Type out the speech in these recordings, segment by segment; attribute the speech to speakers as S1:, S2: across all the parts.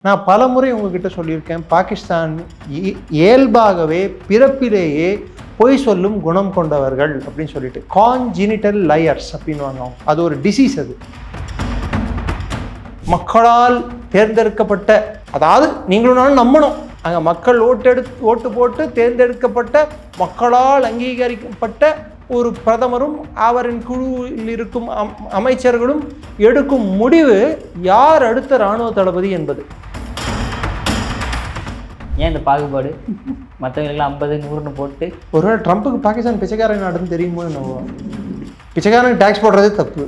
S1: நான் பலமுறை உங்ககிட்ட சொல்லியிருக்கேன், பாகிஸ்தான் இயல்பாகவே பிறப்பிலேயே பொய் சொல்லும் குணம் கொண்டவர்கள் அப்படின்னு சொல்லிட்டு, கான்ஜினிட்டல் லயர்ஸ் அப்படின்வாங்க. அது ஒரு டிசீஸ். அது மக்களால் தேர்ந்தெடுக்கப்பட்ட, அதாவது நீங்களும் நம்பணும், அங்கே மக்கள் ஓட்டு போட்டு தேர்ந்தெடுக்கப்பட்ட, மக்களால் அங்கீகரிக்கப்பட்ட ஒரு பிரதமரும் அவரின் குழுவில் இருக்கும் அமைச்சர்களும் எடுக்கும் முடிவு யார் அடுத்த இராணுவ தளபதி என்பது.
S2: ஏன் இந்த பாகுபாடு? மற்றவங்களுக்குலாம் 50 100ன்னு போட்டு
S1: ஒருவேளை ட்ரம்ப்புக்கு பாகிஸ்தான் பிச்சைக்காரன் நாடுன்னு தெரியுமோ என்னவோ. பிச்சைக்காரனுக்கு டேக்ஸ் போடுறதே தப்பு.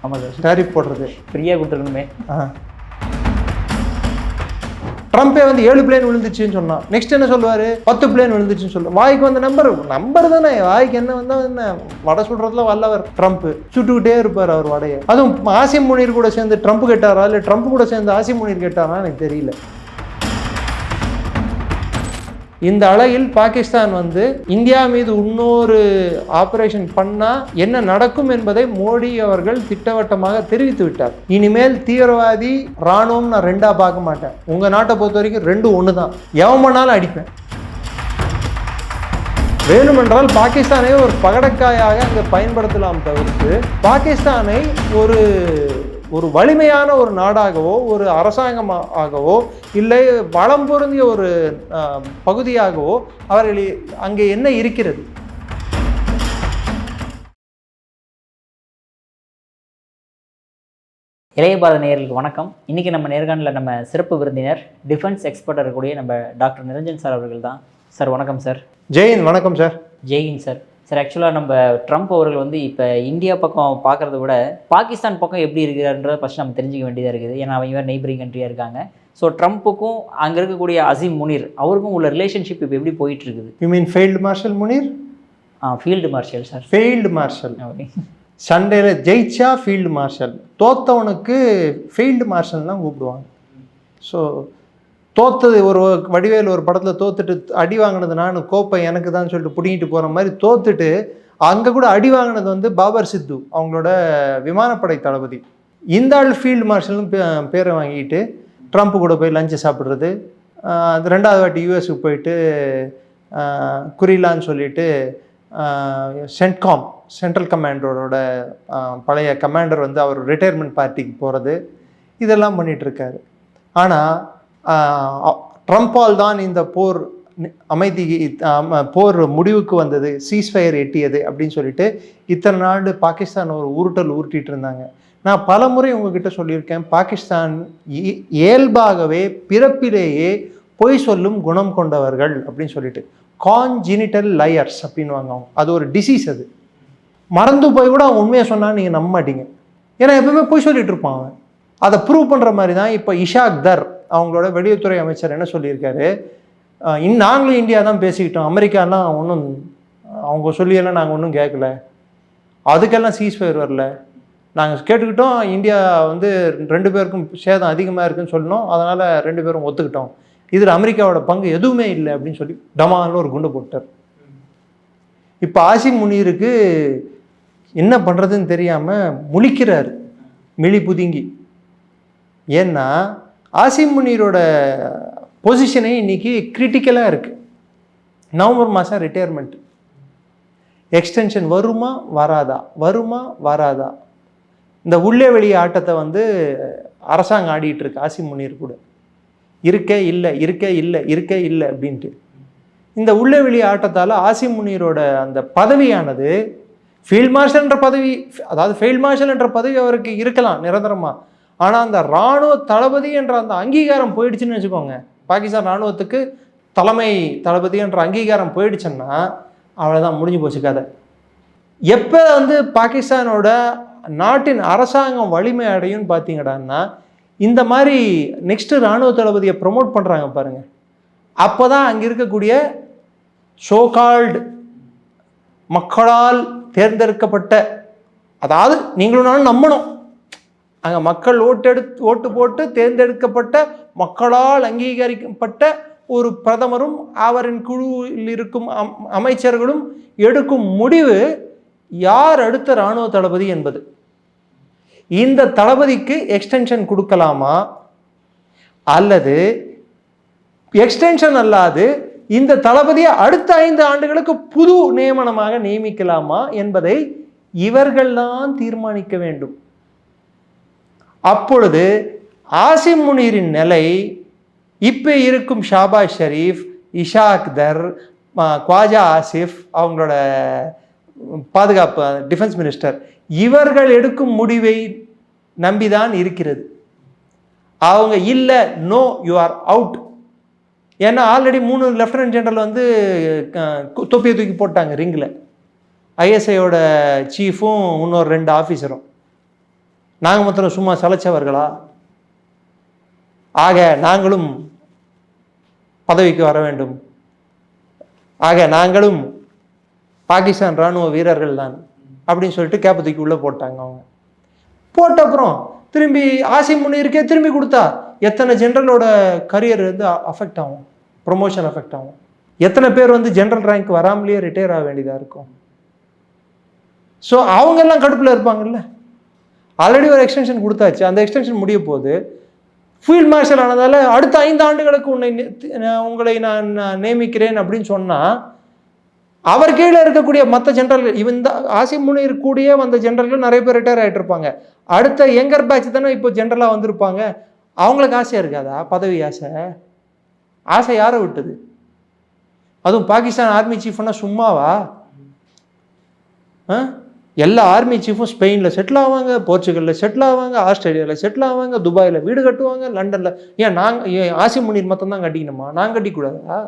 S2: ஆமாம் சார்,
S1: டேரிஃப் போடுறது
S2: ஃப்ரீயாக கொடுத்துருக்கணுமே.
S1: ட்ரம்ப்பே 7 பிளேன் விழுந்துச்சுன்னு சொன்னான். நெக்ஸ்ட் என்ன சொல்லுவார்? 10 பிளேன் விழுந்துச்சுன்னு சொல்லுவார். வாய்க்கு வந்த நம்பர் தானே, வாய்க்கு என்ன வந்தால் என்ன, வடை சுடுறதுல வல்லவர் ட்ரம்ப். சுட்டுக்கிட்டே இருப்பார் அவர் வடையை. அதுவும் ஆசிம் முனீர் கூட சேர்ந்து ட்ரம்ப் கேட்டாரா, இல்லை ட்ரம்ப் கூட சேர்ந்து ஆசிம் முனீர் கேட்டாரா எனக்கு தெரியல. இந்த அளவில் பாகிஸ்தான் இந்தியா மீது இன்னொரு ஆபரேஷன் பண்ணா என்ன நடக்கும் என்பதை மோடி அவர்கள் திட்டவட்டமாக தெரிவித்து விட்டார். இனிமேல் தீவிரவாதி ராணுவம் நான் ரெண்டா பார்க்க மாட்டேன். உங்க நாட்டை பொறுத்த வரைக்கும் 2 ஒன்று தான். எவமனாலும் அடிப்பேன். வேணுமென்றால் பாகிஸ்தானை ஒரு பகடக்காயாக அங்கே பயன்படுத்தலாம் தவிர்த்து, பாகிஸ்தானை ஒரு வலிமையான ஒரு நாடாகவோ, ஒரு அரசாங்கமாகவோ, இல்லை வளம் பொருந்திய ஒரு பகுதியாகவோ அவர்கள் அங்கே என்ன இருக்கிறது?
S2: இளைய பாரத நேயர்களுக்கு வணக்கம். இன்றைக்கி நம்ம நேர்காணலில் நம்ம சிறப்பு விருந்தினர், டிஃபென்ஸ் எக்ஸ்பர்ட்டாக இருக்கக்கூடிய நம்ம டாக்டர் நிரஞ்சன் சார் அவர்கள் தான். சார் வணக்கம் சார்.
S1: ஜெயின் வணக்கம் சார்.
S2: ஜெயின் சார். சார், ஆக்சுவலாக நம்ம ட்ரம்ப் அவர்கள் இப்போ இந்தியா பக்கம் பார்க்குறத விட பாகிஸ்தான் பக்கம் எப்படி இருக்கிறாருன்றதை ஃபஸ்ட் நம்ம தெரிஞ்சிக்க வேண்டியதாக இருக்குது. ஏன்னா அவங்க வேறு நெய்பரிங் கண்ட்ரியாக இருக்காங்க. ஸோ ட்ரம்ப்புக்கும் அங்கே இருக்கக்கூடிய அசீம் முனீர் அவருக்கும் உள்ள ரிலேஷன்ஷிப் இப்போ எப்படி போயிட்டு இருக்குது?
S1: You mean field marshal Munir?
S2: Field marshal sir.
S1: Field marshal. சண்டையில் ஜெயிச்சா ஃபீல்டு மார்ஷல், தோத்தவனுக்கு ஃபீல்டு மார்ஷல் தான் கூப்பிடுவாங்க. ஸோ தோத்தது ஒரு வடிவேல் ஒரு படத்தில் தோத்துட்டு அடி வாங்கினது நான், கோப்பை எனக்கு தான் சொல்லிட்டு பிடிங்கிட்டு போகிற மாதிரி தோத்துட்டு அங்கே கூட அடி வாங்கினது பாபர் சித்து, அவங்களோட விமானப்படை தளபதி. இந்த ஆள் ஃபீல்டு மார்ஷல்னு பேரை வாங்கிட்டு ட்ரம்ப் கூட போய் லஞ்சு சாப்பிட்றது, 2வது வாட்டி யூஎஸ்க்கு போயிட்டு குறிலான்னு சொல்லிட்டு சென்ட்ரல் கமாண்டரோட பழைய கமாண்டர் அவர் ரிட்டையர்மெண்ட் பார்ட்டிக்கு போகிறது, இதெல்லாம் பண்ணிகிட்ருக்காரு. ஆனால் ட்ரம்ப்பால் தான் இந்த போர் முடிவுக்கு வந்தது, சீஸ்ஃபயர் எட்டியது அப்படின்னு சொல்லிட்டு இத்தனை நாள் பாகிஸ்தான் ஒரு உருட்டிட்டு இருந்தாங்க. நான் பலமுறை உங்ககிட்ட சொல்லியிருக்கேன், பாகிஸ்தான் இயல்பாகவே பிறப்பிலேயே பொய் சொல்லும் குணம் கொண்டவர்கள் அப்படின்னு சொல்லிட்டு, கான்ஜினிட்டல் லயர்ஸ் அப்படின்வாங்க. அது ஒரு டிசீஸ். அது மறந்து போய் கூட அவன் உண்மையை சொன்னால் நீங்கள் நம்ப மாட்டீங்க. ஏன்னா எப்பவுமே பொய் சொல்லிட்டு இருப்பான் அவன். அதை ப்ரூவ் பண்ணுற மாதிரி தான் இப்போ இஷாக் தர் அவங்களோட வெளியுறவுத்துறை அமைச்சர் என்ன சொல்லியிருக்காரு, நாங்களும் இந்தியா தான் பேசிக்கிட்டோம், அமெரிக்காலாம் ஒன்றும் அவங்க சொல்லியெல்லாம் நாங்கள் ஒன்றும் கேட்கல, அதுக்கெல்லாம் சீஸ்ஃபயர் வரல, நாங்கள் கேட்டுக்கிட்டோம், இந்தியா 2 பேருக்கும் சேதம் அதிகமாக இருக்குன்னு சொல்லணும், அதனால் 2 பேரும் ஒத்துக்கிட்டோம், இதில் அமெரிக்காவோட பங்கு எதுவுமே இல்லை அப்படின்னு சொல்லி டமால்னு ஒரு குண்டு போட்டார். இப்போ ஆசிம் முனீருக்கு என்ன பண்ணுறதுன்னு தெரியாமல் முழிக்கிறார், மிளி புதுங்கி. ஏன்னா ஆசிம் முனீரோட பொசிஷனே இன்றைக்கி கிரிட்டிக்கலாக இருக்குது. நவம்பர் மாதம் ரிட்டையர்மெண்ட், எக்ஸ்டென்ஷன் வருமா வராதா? இந்த உள்ளே வெளியே ஆட்டத்தை அரசாங்கம் ஆடிட்டு இருக்கு. ஆசிம் முனீர் கூட இருக்கே இல்லை அப்படின்ட்டு இந்த உள்ளே வெளியே ஆட்டத்தால் ஆசிம் முனீரோட அந்த பதவியானது ஃபீல்ட் மார்ஷல் என்ற பதவி, அதாவது ஃபீல்ட் மார்ஷல் என்ற பதவி அவருக்கு இருக்கலாம் நிரந்தரமாக, ஆனால் அந்த இராணுவ தளபதி என்ற அந்த அங்கீகாரம் போயிடுச்சுன்னு வச்சுக்கோங்க. பாகிஸ்தான் இராணுவத்துக்கு தலைமை தளபதி என்ற அங்கீகாரம் போயிடுச்சுன்னா அவ்வளோதான், முடிஞ்சு போச்சு கதை. எப்போ பாகிஸ்தானோட நாட்டின் அரசாங்கம் வலிமை அடையும்னு பார்த்தீங்கடான்னா, இந்த மாதிரி நெக்ஸ்ட்டு இராணுவ தளபதியை ப்ரொமோட் பண்ணுறாங்க பாருங்கள், அப்போ தான் அங்கே இருக்கக்கூடிய சோகால்டு மக்களால் தேர்ந்தெடுக்கப்பட்ட, அதாவது நீங்களும் நம்பணும், அங்கே மக்கள் ஓட்டு போட்டு தேர்ந்தெடுக்கப்பட்ட, மக்களால் அங்கீகரிக்கப்பட்ட ஒரு பிரதமரும் அவரின் குழுவில் இருக்கும் அமைச்சர்களும் எடுக்கும் முடிவு யார் அடுத்த இராணுவ தளபதி என்பது. இந்த தளபதிக்கு எக்ஸ்டென்ஷன் கொடுக்கலாமா, அல்லது எக்ஸ்டென்ஷன் அல்லாது இந்த தளபதியை அடுத்த 5 ஆண்டுகளுக்கு புது நியமனமாக நியமிக்கலாமா என்பதை இவர்கள்தான் தீர்மானிக்க வேண்டும். அப்பொழுது ஆசிம் முனீரின் நிலை இப்போ இருக்கும் ஷாபாஸ் ஷரீஃப், இஷாக் தர், ख्वाजा ஆசிஃப், அவங்களோட பாதுகாப்பு டிஃபென்ஸ் மினிஸ்டர், இவர்கள் எடுக்கும் முடிவை நம்பிதான் இருக்கிறது. அவங்க இல்லை, நோ யூ ஆர் அவுட். ஏன்னா ஆல்ரெடி 3 லெஃப்டினன்ட் ஜெனரல் வந்து தொப்பியை தூக்கி போட்டாங்க ரிங்கில். ஐஎஸ்ஐயோட சீஃபும் இன்னொரு 2 ஆஃபீஸரும். நாங்கள் மொத்தம் சும்மா சலைச்சவர்களா? ஆக நாங்களும் பதவிக்கு வர வேண்டும், ஆக நாங்களும் பாகிஸ்தான் இராணுவ வீரர்கள் தான் அப்படின்னு சொல்லிட்டு கேப்பை தூக்கி உள்ளே போட்டாங்க. அவங்க போட்ட அப்புறம் திரும்பி ஆசிம் முனீருக்கே திரும்பி கொடுத்தா எத்தனை ஜென்ரலோட கரியர் வந்து அஃபெக்ட் ஆகும், ப்ரொமோஷன் அஃபெக்ட் ஆகும். எத்தனை பேர் வந்து ஜென்ரல் ரேங்க் வராமலேயே ரிட்டையர் ஆக வேண்டியதாக இருக்கும். ஸோ அவங்கெல்லாம் கடுப்பில் இருப்பாங்கல்ல. ஆல்ரெடி ஒரு எக்ஸ்டென்ஷன் கொடுத்தாச்சு, அந்த எக்ஸ்டென்ஷன் முடிய போது ஃபீல்ட் மார்ஷல் ஆனதால் அடுத்த 5 ஆண்டுகளுக்கு உங்களை நான் நியமிக்கிறேன் அப்படின்னு சொன்னால் அவர் கீழே இருக்கக்கூடிய மற்ற ஜென்ரல்கள், இந்த ஆசிம் முனீர் கூடயே வந்த ஜென்ரல்கள் நிறைய பேர் ரிட்டையர் ஆகிட்டு இருப்பாங்க. அடுத்த யங்கர் பேட்ச் தானே இப்போ ஜென்ரலாக வந்திருப்பாங்க. அவங்களுக்கு ஆசையாக இருக்காதா பதவி ஆசை? ஆசை யாரை விட்டது? அதுவும் பாகிஸ்தான் ஆர்மி சீஃப்னா சும்மாவா? எல்லா ஆர்மி சீஃபும் ஸ்பெயினில் செட்டில் ஆவாங்க, போர்ச்சுகலில் செட்டில் ஆவாங்க, ஆஸ்திரேலியாவில் செட்டில் ஆவாங்க, துபாயில் வீடு கட்டுவாங்க, லண்டனில். ஏன் ஆசிம் முனீர் மட்டும்தான் கட்டிக்கணுமா? நாங்கள் கட்டிக்கூடாதா?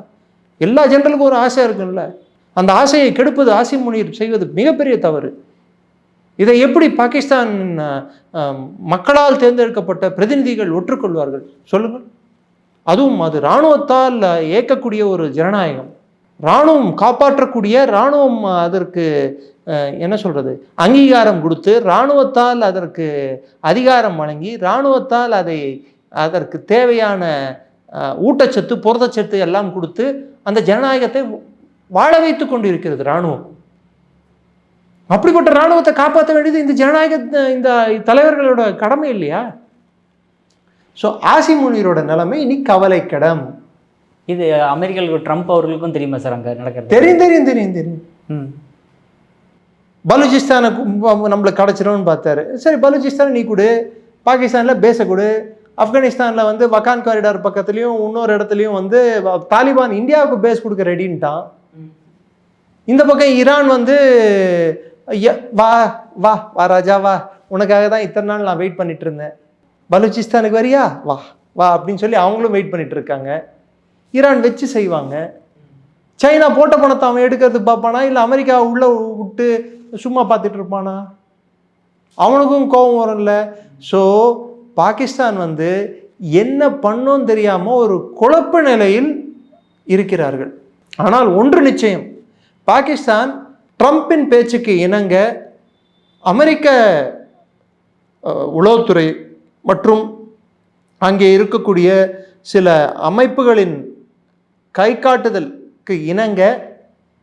S1: எல்லா ஜென்ரலுக்கும் ஒரு ஆசை இருக்குல்ல. அந்த ஆசையை கெடுப்பது ஆசிம் முனீர் செய்வது மிகப்பெரிய தவறு. இதை எப்படி பாகிஸ்தான் மக்களால் தேர்ந்தெடுக்கப்பட்ட பிரதிநிதிகள் ஒற்றுக்கொள்வார்கள் சொல்லுங்கள்? அதுவும் அது இராணுவத்தால் இயக்கக்கூடிய ஒரு ஜனநாயகம், இராணுவம் காப்பாற்றக்கூடிய, இராணுவம் அதற்கு என்ன சொல்கிறது அங்கீகாரம் கொடுத்து, இராணுவத்தால் அதற்கு அதிகாரம் வழங்கி, இராணுவத்தால் அதற்கு தேவையான ஊட்டச்சத்து புரதச்சத்து எல்லாம் கொடுத்து அந்த ஜனநாயகத்தை வாழ வைத்து கொண்டு இருக்கிறது இராணுவம். அப்படிப்பட்ட இராணுவத்தை காப்பாற்ற வேண்டியது இந்த ஜனநாயக இந்த தலைவர்களோட கடமை இல்லையா? ஸோ ஆசிம் முனீரோட நிலைமை இனி கவலைக்கிடம்.
S2: இது அமெரிக்காவுக்கு ட்ரம்ப் அவர்களுக்கும் தெரியுமா சார் அங்கே நடக்கிறது?
S1: தெரியும் தெரியும் தெரியும் தெரியும். பலூச்சிஸ்தானை நம்மளை கிடச்சிரும்னு பார்த்தாரு. சரி, பலூச்சிஸ்தானை நீ கொடு, பாகிஸ்தானில் பேச கொடு, ஆப்கானிஸ்தானில் வந்து வக்கான் காரிடார் பக்கத்துலேயும் இன்னொரு இடத்துலையும் வந்து தாலிபான் இந்தியாவுக்கு பேஸ் கொடுக்க ரெடின்ட்டான். இந்த பக்கம் ஈரான் வந்து வா வா வா ராஜா வா, உனக்காக தான் இத்தனை நாள் நான் வெயிட் பண்ணிட்டு இருந்தேன், பலூச்சிஸ்தானுக்கு வரியா வா வா அப்படின்னு சொல்லி அவங்களும் வெயிட் பண்ணிட்டு இருக்காங்க. ஈரான் வச்சு செய்வாங்க. சைனா போட்ட பணத்தை அவன் எடுக்கிறது பார்ப்பானா, இல்லை அமெரிக்கா உள்ளே விட்டு சும்மா பார்த்துட்டு இருப்பானா? அவனுக்கும் கோபம் வரும்ல. ஸோ பாகிஸ்தான் வந்து என்ன பண்ணோன்னு தெரியாமல் ஒரு குழப்ப நிலையில் இருக்கிறார்கள். ஆனால் ஒன்று நிச்சயம், பாகிஸ்தான் ட்ரம்பின் பேச்சுக்கு இணங்க அமெரிக்க உளவுத்துறை மற்றும் அங்கே இருக்கக்கூடிய சில அமைப்புகளின் கை காட்டுதலுக்கு இணங்க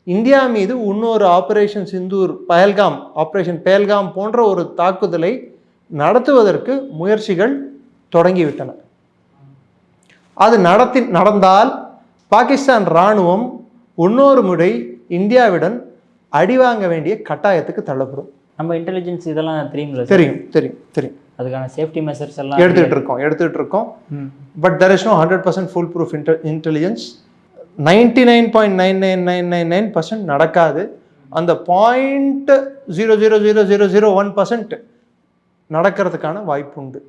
S1: இந்தியா மீது இன்னொரு ஆபரேஷன் சிந்தூர், ஆபரேஷன் பேல்காம் போன்ற ஒரு தாக்குதலை நடத்துவதற்கு முயற்சிகள் தொடங்கிவிட்டன. அது நடந்தால் பாகிஸ்தான் இராணுவம் இன்னொரு முறை இந்தியாவிடம் அடிவாங்க வேண்டிய கட்டாயத்துக்கு தள்ளப்படும்.
S2: நம்ம இன்டெலிஜென்ஸ் இதெல்லாம் தெரியுங்களா?
S1: தெரியும் தெரியும் தெரியும்.
S2: அதுக்கான சேஃப்டி மெஷர்ஸ் எல்லாம்
S1: எடுத்துகிட்டு இருக்கோம். But there is no 100% full proof intelligence. 99.99999% நடக்காது. அந்த 0.00001% நடக்கிறதுக்கான வாய்ப்பு உண்டு.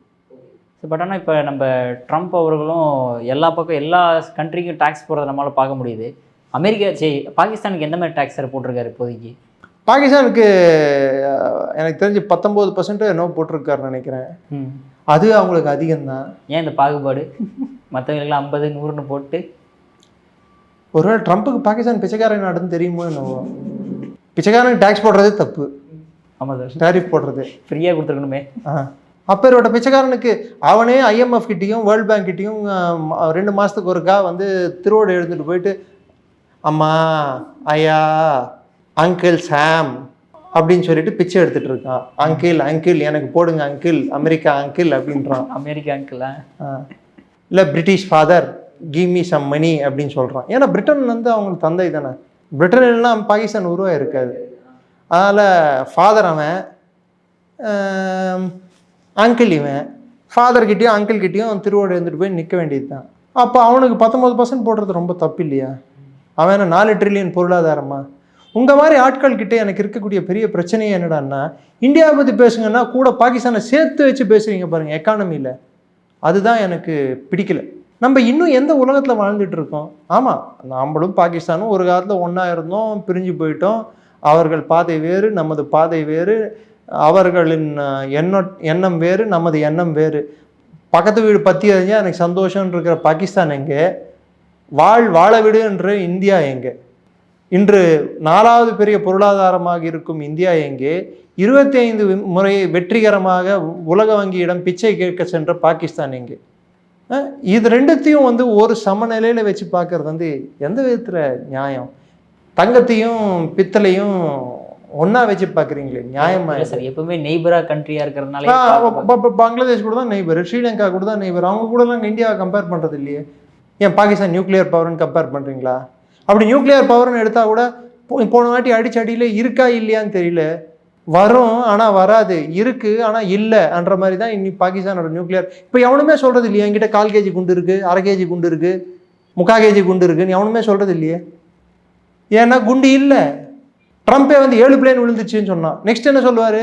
S2: பட் ஆனால் இப்போ நம்ம ட்ரம்ப் அவர்களும் எல்லா பக்கம் எல்லா கண்ட்ரிக்கும் டேக்ஸ் போடுறத நம்மளால் பார்க்க முடியுது. பாகிஸ்தானுக்கு எந்த மாதிரி டேக்ஸ் சார் போட்டிருக்காரு இப்போதைக்கு?
S1: பாகிஸ்தானுக்கு எனக்கு தெரிஞ்சு 19% என்னோ போட்டிருக்காருன்னு நினைக்கிறேன். அது அவங்களுக்கு அதிகம்தான்.
S2: ஏன் இந்த பாகுபாடு? மற்றவங்களுக்குலாம் 50, 100ன்னு போட்டு.
S1: ஒருவேளை ட்ரம்ப்புக்கு பாகிஸ்தான் பிச்சைக்காரன் நாடுன்னு தெரியுமோ என்னவோ. பிச்சைக்காரனுக்கு டேக்ஸ் போடுறதே தப்பு.
S2: ஆமாம் சார்,
S1: டேரிஃப் போடுறது ஃப்ரீயாக
S2: கொடுத்துருக்கணுமே.
S1: அப்பேரோட பிச்சைக்காரனுக்கு அவனே IMF கிட்டேயும் வேர்ல்டு பேங்க் கிட்டேயும் 2 மாதத்துக்கு ஒருக்கா வந்து திருவோடு எழுந்துட்டு போயிட்டு, அம்மா ஐயா அங்கிள் சாம் அப்படின்னு சொல்லிட்டு பிச்சை எடுத்துட்டு இருக்கான். அங்கிள் அங்கிள் எனக்கு போடுங்க அங்கிள், அமெரிக்கா அங்கிள் அப்படின்றான்.
S2: அமெரிக்கா அங்கிளா?
S1: இல்லை British father give me some money அப்படின்னு சொல்கிறான். ஏன்னா பிரிட்டன் வந்து அவங்களுக்கு தந்தை தானே. பிரிட்டன் இல்லைன்னா பாகிஸ்தான் உருவாக இருக்காது. அதனால் ஃபாதர் அவன், அங்கிள் இவன். ஃபாதர்கிட்டையும் அங்கிள்கிட்டையும் அவன் திருவோடு எழுந்துட்டு போய் நிற்க வேண்டியது தான். அப்போ அவனுக்கு 19% போடுறது ரொம்ப தப்பு இல்லையா? அவன் என்ன 4 ட்ரில்லியன் பொருளாதாரமா? உங்கள் மாதிரி ஆட்கள்கிட்ட எனக்கு இருக்கக்கூடிய பெரிய பிரச்சனையே என்னடான்னா, இந்தியாவை பற்றி பேசுங்கன்னா கூட பாகிஸ்தானை சேர்த்து வச்சு பேசுகிறீங்க பாருங்கள் எக்கானமியில். அதுதான் எனக்கு பிடிக்கல. நம்ம இன்னும் எந்த உலகத்தில் வாழ்ந்துட்டு இருக்கோம்? ஆமாம், நாம்பளும் பாகிஸ்தானும் ஒரு காலத்தில் ஒன்றா இருந்தோம், பிரிஞ்சு போயிட்டோம். அவர்கள் பாதை வேறு, நமது பாதை வேறு. அவர்களின் எண்ணம் வேறு, நமது எண்ணம் வேறு. பக்கத்து வீடு பற்றி அறிஞ்சால் எனக்கு சந்தோஷம் இருக்கிற பாகிஸ்தான் எங்கே? வாழ விடு என்ற இந்தியா எங்கே? இன்று 4வது பெரிய பொருளாதாரமாக இருக்கும் இந்தியா எங்கே? 25 முறை வெற்றிகரமாக உலக வங்கியிடம் பிச்சை கேட்க சென்ற பாகிஸ்தான் எங்கே? இது ரெண்டுத்தையும் வந்து ஒரு சமநிலையில் வச்சு பார்க்கறது வந்து எந்த விதத்தில் நியாயம்? தங்கத்தையும் பித்தளையும் ஒன்றா வச்சு பார்க்குறீங்களே, நியாயமா?
S2: சார் எப்பவுமே நெய்பராக கண்ட்ரியாக இருக்கிறதுனால
S1: பங்களாதேஷ் கூட தான் நெய்பர், ஸ்ரீலங்கா கூட தான் நெய்பர். அவங்க கூட நாங்கள் இந்தியாவை கம்பேர் பண்ணுறது இல்லையே. ஏன் பாகிஸ்தான் நியூக்ளியர் பவர்னு கம்பேர் பண்ணுறீங்களா? அப்படி நியூக்ளியர் பவர்னு எடுத்தால் கூட போன வாட்டி அடியில் இருக்கா இல்லையான்னு தெரியல. வரும் ஆனால் வராது, இருக்குது ஆனால் இல்லைன்ற மாதிரி தான் இன்னி பாகிஸ்தானோட நியூக்ளியர். இப்போ எவனுமே சொல்கிறது இல்லையா என்கிட்ட 1/4 kg குண்டு இருக்குது, 1/2 kg குண்டு இருக்குது, 3/4 kg குண்டு இருக்குன்னு எவனுமே சொல்கிறது இல்லையே. ஏன்னா குண்டு இல்லை. ட்ரம்ப்பே வந்து 7 பிளேன் விழுந்துச்சுன்னு சொன்னான். நெக்ஸ்ட் என்ன சொல்லுவார்?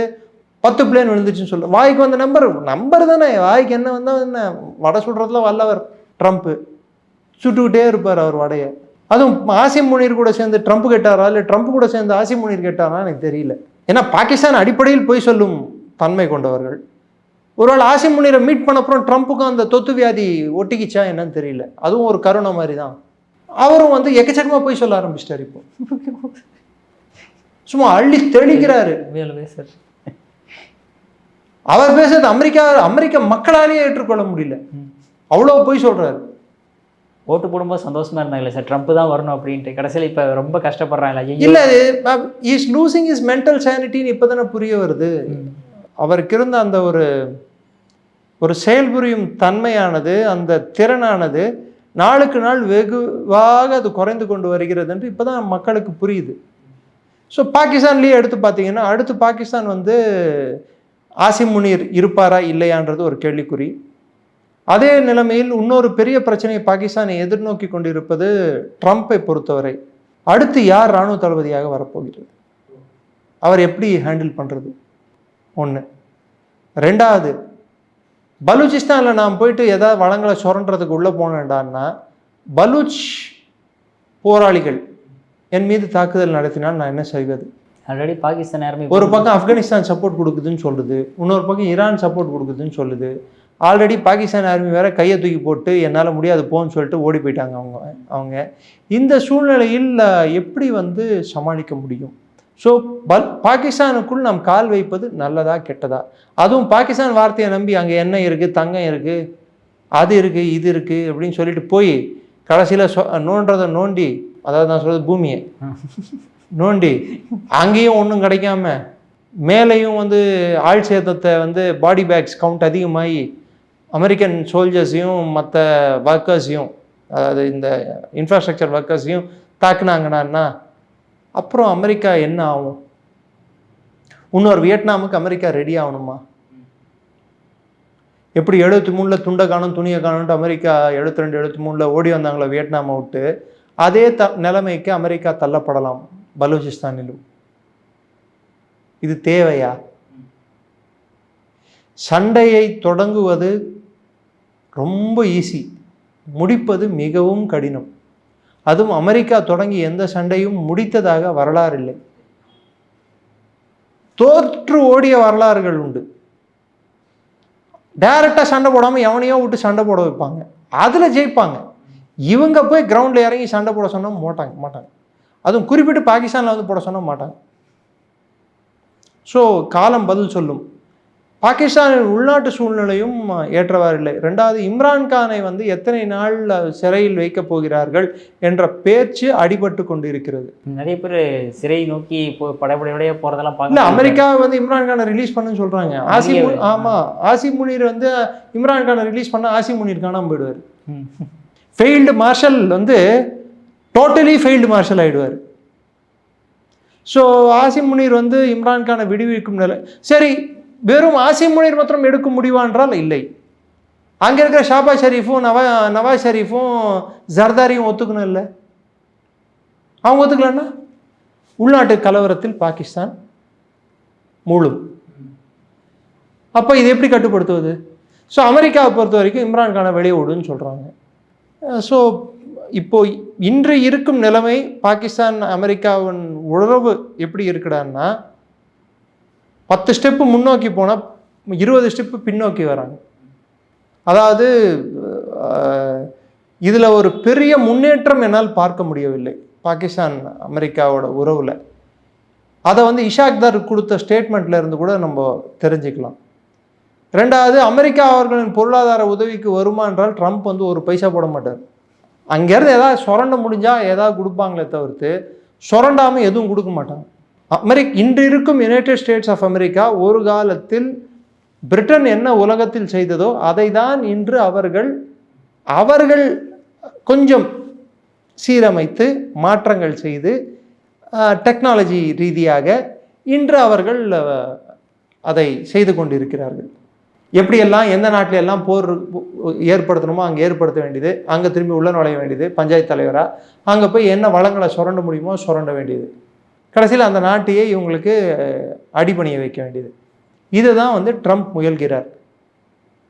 S1: 10 பிளேன் விழுந்துச்சுன்னு சொல்லுவார். வாய்க்கு வந்த நம்பர் தானே, வாய்க்கு என்ன வந்தால் என்ன? வடை சுடுறதுல வல்லவர் ட்ரம்ப்பு. சுட்டுக்கிட்டே இருப்பார் அவர் வடையை. அதுவும் ஆசிம் முனீர் கூட சேர்ந்து ட்ரம்ப் கேட்டாரா, இல்லை ட்ரம்ப் கூட சேர்ந்து ஆசிம் முனீர் கேட்டாரா எனக்கு தெரியல. ஏன்னா பாகிஸ்தான் அடிப்படையில் பொய் சொல்லும் தன்மை கொண்டவர்கள். ஒருவேளை ஆசிம் முனீரை மீட் பண்ண அப்புறம் ட்ரம்ப்புக்கும் அந்த தொத்து வியாதி ஒட்டிக்கிச்சா என்னன்னு தெரியல. அதுவும் ஒரு கருணை மாதிரி தான். அவரும் வந்து எக்கச்சக்கமாக பொய் சொல்ல ஆரம்பிச்சிட்டார். இப்போ சும்மா அள்ளி தெளிக்கிறாரு. அவர் பேசுறது அமெரிக்க மக்களாலேயே ஏற்றுக்கொள்ள முடியல, அவ்வளோ பொய் சொல்றாரு.
S2: ஓட்டு போடும்போது சந்தோஷமா இருந்தாங்களே சார், ட்ரம்ப் தான் வரணும் அப்படின்ட்டு. கடைசியில் இப்போ ரொம்ப கஷ்டப்படுறாங்க.
S1: இல்லை, இஸ் லூசிங் இஸ் மென்டல் சானிட்டின்னு இப்போ தானே புரிய வருது. அவருக்கு இருந்த அந்த ஒரு செயல்புரியும் தன்மையானது, அந்த திறனானது நாளுக்கு நாள் வெகுவாக அது குறைந்து கொண்டு வருகிறது என்று இப்போ தான் மக்களுக்கு புரியுது. ஸோ பாகிஸ்தான்லேயே எடுத்து பார்த்தீங்கன்னா, அடுத்து பாகிஸ்தான் வந்து ஆசிம் முனீர் இருப்பாரா இல்லையான்றது ஒரு கேள்விக்குறி. அதே நிலைமையில் இன்னொரு பெரிய பிரச்சனையை பாகிஸ்தானை எதிர்நோக்கி கொண்டிருப்பது ட்ரம்ப்பை பொறுத்தவரை. அடுத்து யார் இராணுவ தளபதியாக வரப்போகிறது? அவர் எப்படி ஹேண்டில் பண்ணுறது? ஒன்று. ரெண்டாவது, பலூச்சிஸ்தானில் நாம் போயிட்டு ஏதாவது வளங்களை சுரண்டுறதுக்கு உள்ளே போனேன்டான்னா, பலூச் போராளிகள் என் மீது தாக்குதல் நடத்தினால் நான் என்ன செய்வது?
S2: ஆல்ரெடி பாகிஸ்தான்
S1: ஒரு பக்கம் ஆப்கானிஸ்தான் சப்போர்ட் கொடுக்குதுன்னு சொல்லுது, இன்னொரு பக்கம் ஈரான் சப்போர்ட் கொடுக்குதுன்னு சொல்லுது. ஆல்ரெடி பாகிஸ்தான் ஆர்மி வேற கையை தூக்கி போட்டு என்னால் முடியாது போன்னு சொல்லிட்டு ஓடி போயிட்டாங்க அவங்க. இந்த சூழ்நிலையில் எப்படி வந்து சமாளிக்க முடியும்? ஸோ பாகிஸ்தானுக்குள் நாம் கால் வைப்பது நல்லதா கெட்டதா? அதுவும் பாகிஸ்தான் வார்த்தையை நம்பி அங்கே எண்ணெய் இருக்குது, தங்கம் இருக்குது, அது இருக்குது, இது இருக்குது அப்படின்னு சொல்லிட்டு போய் கடைசியில் நோன்றதை நோண்டி, அதாவது நான் சொல்கிறது பூமியை நோண்டி அங்கேயும் ஒன்றும் கிடைக்காம மேலேயும் வந்து ஆள் சேதத்தை வந்து பாடி பேக்ஸ் கவுண்ட் அதிகமாகி அமெரிக்கன் சோல்ஜர்ஸையும் மற்ற ஒர்க்கர்ஸையும், அதாவது இந்த இன்ஃப்ராஸ்ட்ரக்சர் ஒர்க்கர்ஸையும் தாக்குனாங்கன்னா அப்புறம் அமெரிக்கா என்ன ஆகும்? இன்னொரு வியட்நாமுக்கு அமெரிக்கா ரெடி ஆகணுமா? எப்படி 73 துண்டை காணும் துணியை காணும்ட்டு அமெரிக்கா 72 73 ஓடி வந்தாங்களோ வியட்நாமை விட்டு, அதே நிலைமைக்கு அமெரிக்கா தள்ளப்படலாம் பலூச்சிஸ்தானிலும். இது தேவையா? சண்டையை தொடங்குவது ரொம்ப ஈஸி, முடிப்பது மிகவும் கடினம். அதுவும் அமெரிக்கா தொடங்கி எந்த சண்டையும் முடித்ததாக வரலாறு இல்லை. தோற்று ஓடிய வரலாறுகள் உண்டு. டைரக்டாக சண்டை போடாமல் எவனையோ விட்டு சண்டை போட வைப்பாங்க, அதில் ஜெயிப்பாங்க. இவங்க போய் கிரவுண்டில் இறங்கி சண்டை போட சொன்னால் மாட்டாங்க. அதுவும் குறிப்பிட்டு பாகிஸ்தானில் வந்து போட சொன்னால் மாட்டாங்க. ஸோ காலம் பதில் சொல்லும். பாகிஸ்தானின் உள்நாட்டு சூழ்நிலையும் ஏற்றவாறு இல்லை. ரெண்டாவது, இம்ரான்கானை வந்து எத்தனை நாள் சிறையில் வைக்கப் போகிறார்கள் என்ற பேச்சு அடிபட்டு கொண்டு இருக்கிறது.
S2: நிறைய பேர் சிறை நோக்கி படைப்படையோடைய போகிறதெல்லாம்
S1: இல்லை, அமெரிக்கா வந்து இம்ரான்கானை ரிலீஸ் பண்ணுன்னு சொல்கிறாங்க. ஆசிம் முனீர் வந்து இம்ரான்கானை ரிலீஸ் பண்ண ஆசிம் முனீர் காணாமல் போயிடுவார். ஃபெயில்டு மார்ஷல் வந்து டோட்டலி ஃபெயில்டு மார்ஷல் ஆகிடுவார். ஸோ ஆசிம் முனீர் வந்து இம்ரான்கானை விடுவிக்கும் நிலை. சரி, வெறும் ஆசிம் முனீர் மாத்திரம் எடுக்க முடிவான்றால் இல்லை. அங்கே இருக்கிற ஷாபாஸ் ஷெரீஃபும் நவாஸ் ஷெரீஃபும் ஜர்தாரியும் ஒத்துக்கணும் இல்லை? அவங்க ஒத்துக்கலன்னா உள்நாட்டு கலவரத்தில் பாகிஸ்தான் மூழும். அப்போ இது எப்படி கட்டுப்படுத்துவது? ஸோ அமெரிக்காவை பொறுத்த வரைக்கும் இம்ரான்கானை வெளியே விடுன்னு சொல்கிறாங்க. ஸோ இப்போ இன்று இருக்கும் நிலைமை, பாகிஸ்தான் அமெரிக்காவின் உறவு எப்படி இருக்குடான்னா 10 ஸ்டெப்பு முன்னோக்கி போனால் 20 ஸ்டெப்பு பின்னோக்கி வராங்க. அதாவது இதில் ஒரு பெரிய முன்னேற்றம் என்னால் பார்க்க முடியவில்லை பாகிஸ்தான் அமெரிக்காவோட உறவில். அதை வந்து இஷாக்தார் கொடுத்த ஸ்டேட்மெண்ட்ல இருந்து கூட நம்ம தெரிஞ்சுக்கலாம். ரெண்டாவது, அமெரிக்கா அவர்களின் பொருளாதார உதவிக்கு வருமா என்றால் ட்ரம்ப் வந்து ஒரு பைசா போட மாட்டார். அங்கேருந்து ஏதாவது சுரண்ட முடிஞ்சால் ஏதாவது கொடுப்பாங்களே தவிர்த்து சுரண்டாமல் எதுவும் கொடுக்க மாட்டாங்க. இன்று இருக்கும் யுனைடெட் ஸ்டேட்ஸ் ஆஃப் அமெரிக்கா ஒரு காலத்தில் பிரிட்டன் என்ன உலகத்தில் செய்ததோ அதை தான் இன்று அவர்கள் கொஞ்சம் சீரமைத்து மாற்றங்கள் செய்து டெக்னாலஜி ரீதியாக இன்று அவர்கள் அதை செய்து கொண்டிருக்கிறார்கள். எப்படியெல்லாம் எந்த நாட்டிலெல்லாம் போர் ஏற்படுத்தணுமோ அங்கே ஏற்படுத்த வேண்டியது, அங்கே திரும்பி உள்ள நுழைய வேண்டியது பஞ்சாயத்து தலைவராக, அங்கே போய் என்ன வளங்களை சுரண்ட முடியுமோ சுரண்ட வேண்டியது, கடைசியில் அந்த நாட்டையே இவங்களுக்கு அடிபணிய வைக்க வேண்டியது. இதுதான் வந்து ட்ரம்ப் முயல்கிறார்.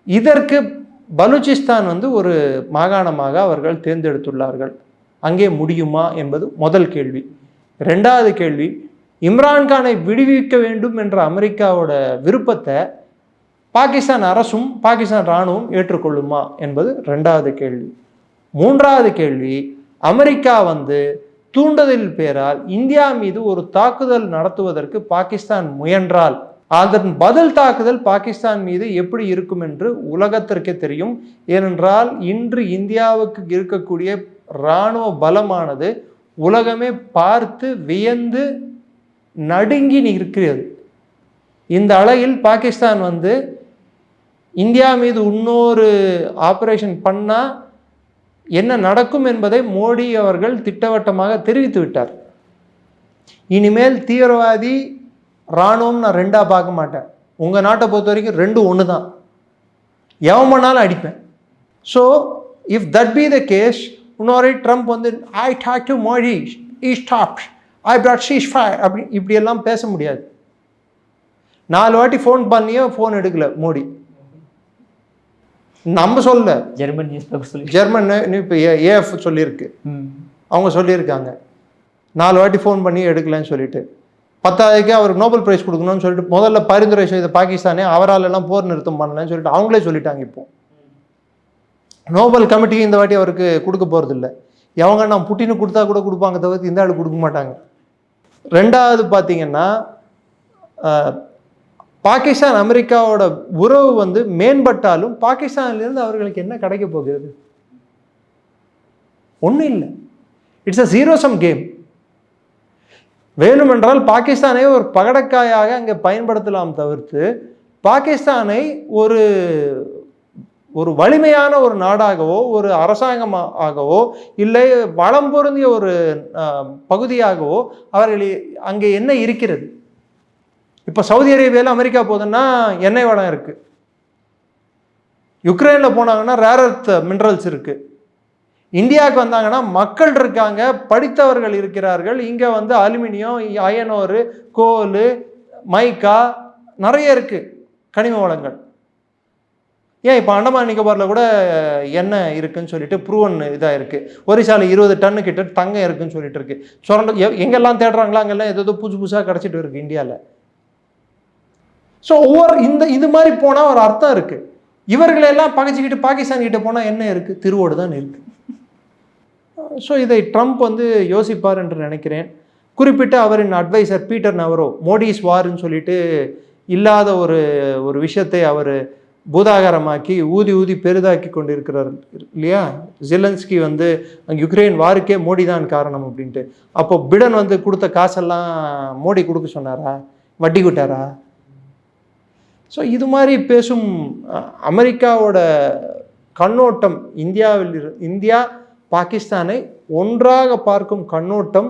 S1: இதற்கு பலூச்சிஸ்தான் வந்து ஒரு மாகாணமாக அவர்கள் தேர்ந்தெடுத்துள்ளார்கள். அங்கே முடியுமா என்பது முதல் கேள்வி. ரெண்டாவது கேள்வி, இம்ரான்கானை விடுவிக்க வேண்டும் என்ற அமெரிக்காவோட விருப்பத்தை பாகிஸ்தான் அரசும் பாகிஸ்தான் இராணுவம் ஏற்றுக்கொள்ளுமா என்பது ரெண்டாவது கேள்வி. மூன்றாவது கேள்வி, அமெரிக்கா வந்து தூண்டுதல் பேரால் இந்தியா மீது ஒரு தாக்குதல் நடத்துவதற்கு பாகிஸ்தான் முயன்றால் அதன் பதில் தாக்குதல் பாகிஸ்தான் மீது எப்படி இருக்கும் என்று உலகத்திற்கே தெரியும். ஏனென்றால் இன்று இந்தியாவுக்கு இருக்கக்கூடிய இராணுவ பலமானது உலகமே பார்த்து வியந்து நடுங்கி இருக்கிறது. இந்த அளவில் பாகிஸ்தான் வந்து இந்தியா மீது இன்னொரு ஆபரேஷன் பண்ணால் என்ன நடக்கும் என்பதை மோடி அவர்கள் திட்டவட்டமாக தெரிவித்து விட்டார். இனிமேல் தீவிரவாதி இராணுவம் நான் ரெண்டாக பார்க்க மாட்டேன். உங்கள் நாட்டை பொறுத்த வரைக்கும் ரெண்டும் ஒன்று தான், எவன் பண்ணாலும் அடிப்பேன். So if that be the case, இன்னொரு ட்ரம்ப் வந்து I talk to Modi, he stop, I brought ceasefire அப்படி இப்படியெல்லாம் பேச முடியாது. 4 வாட்டி ஃபோன் பண்ணியோ ஃபோன் எடுக்கல மோடி. நம்ம சொல்ல,
S2: ஜெர்மன் நியூஸ் பேப்பர் சொல்லி,
S1: ஜெர்மன் இப்போ ஏஎஃப் சொல்லியிருக்கு, அவங்க சொல்லியிருக்காங்க 4 வாட்டி ஃபோன் பண்ணி எடுக்கலன்னு சொல்லிட்டு. 10ஆவதுக்கே அவருக்கு நோபல் பிரைஸ் கொடுக்கணும்னு சொல்லிட்டு முதல்ல பரிந்துரை செய்த பாகிஸ்தானே அவரால் எல்லாம் போர் நிறுத்தம் பண்ணலன்னு சொல்லிட்டு அவங்களே சொல்லிட்டாங்க. இப்போ நோபல் கமிட்டி இந்த வாட்டி அவருக்கு கொடுக்க போகிறது இல்லை. எவங்க நான் புட்டின்னு கொடுத்தா கூட கொடுப்பாங்க தவிர்த்து இந்த ஆள் கொடுக்க மாட்டாங்க. ரெண்டாவது பார்த்தீங்கன்னா, பாகிஸ்தான் அமெரிக்காவோட உறவு வந்து மேம்பட்டாலும் பாகிஸ்தானிலிருந்து அவர்களுக்கு என்ன கிடைக்க போகிறது? ஒன்றும் இல்லை. It's a zero sum game. வேணுமென்றால் பாகிஸ்தானை ஒரு பகடக்காயாக அங்கே பயன்படுத்தலாம் தவிர்த்து பாகிஸ்தானை ஒரு வலிமையான ஒரு நாடாகவோ ஒரு அரசாங்கமாகவோ இல்லை வளம் பொருந்திய ஒரு பகுதியாகவோ அவர்கள் அங்கே என்ன இருக்கிறது? இப்போ சவுதி அரேபியாவில் அமெரிக்கா போகுதுன்னா எண்ணெய் வளம் இருக்குது, யுக்ரைனில் போனாங்கன்னா ரேர் எர்த் மினரல்ஸ் இருக்குது, இந்தியாவுக்கு வந்தாங்கன்னா மக்கள் இருக்காங்க, படித்தவர்கள் இருக்கிறார்கள். இங்கே வந்து அலுமினியம், அயனோரு, கோல், மைக்கா நிறைய இருக்குது கனிம வளங்கள். ஏன் இப்போ அண்டமான் நிக்கோபாரில் கூட எண்ணெய் இருக்குன்னு சொல்லிட்டு ப்ரூவன் இதாக இருக்குது. ஒரிசாவில் 20 டன்னு கிட்ட தங்கம் இருக்குன்னு சொல்லிட்டு இருக்கு. சுரண்ட எங்கெல்லாம் தேடுறாங்களோ அங்கெல்லாம் ஏதோ புதுசாக கிடச்சிட்டு இருக்குது இந்தியாவில். ஸோ இது மாதிரி போனால் ஒரு அர்த்தம் இருக்குது. இவர்களெல்லாம் பகைச்சிக்கிட்டு பாகிஸ்தான் கிட்ட போனால் என்ன இருக்குது? திருவோடு தான் இருக்குது. ஸோ இதை ட்ரம்ப் வந்து யோசிப்பார் என்று நினைக்கிறேன். குறிப்பிட்ட அவரின் அட்வைசர் பீட்டர் நவரோ மோடிஸ் வார்ன்னு சொல்லிட்டு இல்லாத ஒரு விஷயத்தை அவர் பூதாகாரமாக்கி ஊதி பெரிதாக்கி கொண்டிருக்கிறார் இல்லையா? ஜெலன்ஸ்கி வந்து அங்கே யுக்ரைன் வாருக்கே மோடி தான் காரணம் அப்படின்ட்டு. அப்போ பிடன் வந்து கொடுத்த காசெல்லாம் மோடி கொடுக்க சொன்னாரா? வட்டி விட்டாரா? ஸோ இது மாதிரி பேசும் அமெரிக்காவோட கண்ணோட்டம் இந்தியா பாகிஸ்தானை ஒன்றாக பார்க்கும் கண்ணோட்டம்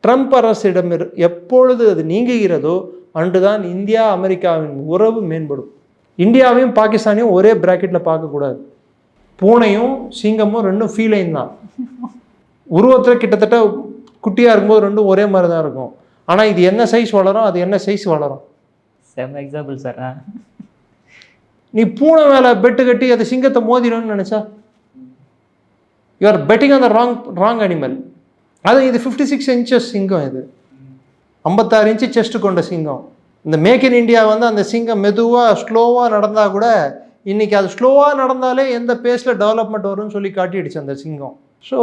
S1: ட்ரம்ப் அரசிடம் எப்பொழுது அது நீங்குகிறதோ அன்றுதான் இந்தியா அமெரிக்காவின் உறவு மேம்படும். இந்தியாவையும் பாகிஸ்தானையும் ஒரே பிராக்கெட்டில் பார்க்கக்கூடாது. பூனையும் சிங்கமும் ரெண்டும் ஃபீலைன் தான். உருவத்தில் கிட்டத்தட்ட குட்டியாக இருக்கும்போது ரெண்டும் ஒரே மாதிரி தான் இருக்கும். ஆனால் இது என்ன சைஸ் வளரும், அது என்ன சைஸ் வளரும்.
S2: செம்ம எக்ஸாம்பிள் சார்.
S1: நீ பூனை மேலே பெட்டு கட்டி அது சிங்கத்தை மோதிடும்னு நினச்சா you are betting on the wrong animal. அது இது 56 inches சிங்கம், இது 56 inch செஸ்ட் கொண்ட சிங்கம். இந்த மேக் இன் இந்தியா வந்து அந்த சிங்கம் மெதுவாக ஸ்லோவாக நடந்தால் கூட இன்றைக்கி அது ஸ்லோவாக நடந்தாலே எந்த பேஸில் டெவலப்மெண்ட் வரும்னு சொல்லி காட்டிடுச்சு அந்த சிங்கம். So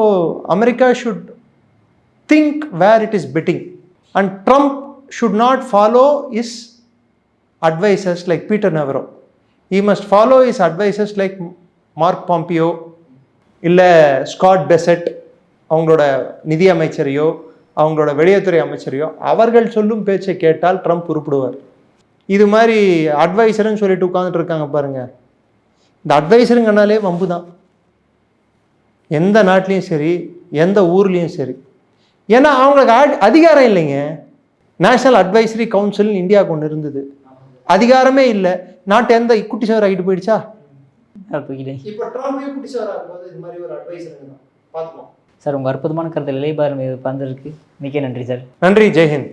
S1: America should think where it is betting and Trump should not follow his advisors like Peter Navarro. He must follow his advisors like Mark Pompeo இல்லை ஸ்காட் பெசட், அவங்களோட நிதி அமைச்சரையோ அவங்களோட வெளியுறவுத்துறை அமைச்சரையோ அவர்கள் சொல்லும் பேச்சை கேட்டால் ட்ரம்ப் உருப்பிடுவார். இது மாதிரி அட்வைசர்னு சொல்லிட்டு உட்காந்துட்டு இருக்காங்க பாருங்க. இந்த அட்வைசருங்கனாலே வம்பு தான், எந்த நாட்டிலையும் சரி எந்த ஊர்லேயும் சரி. ஏன்னா அவங்களுக்கு அதிகாரம் இல்லைங்க. நேஷனல் அட்வைசரி கவுன்சில் இந்தியா கொண்டு இருந்தது, அதிகாரமே இல்லை. நாட்டு எந்த குட்டி சவர் ஆகிட்டு போயிடுச்சா. இப்போ ட்ரம்ப்பே குட்டி சவர் ஆகும்போது இது மாதிரி ஒரு அட்வைசர் தான் பார்த்துக்கலாம்.
S2: சார் உங்கள் அற்புதமான கருத்து இளையபாரதி பந்திருக்கு மிக்க நன்றி சார்.
S1: நன்றி. ஜெய்ஹிந்த்.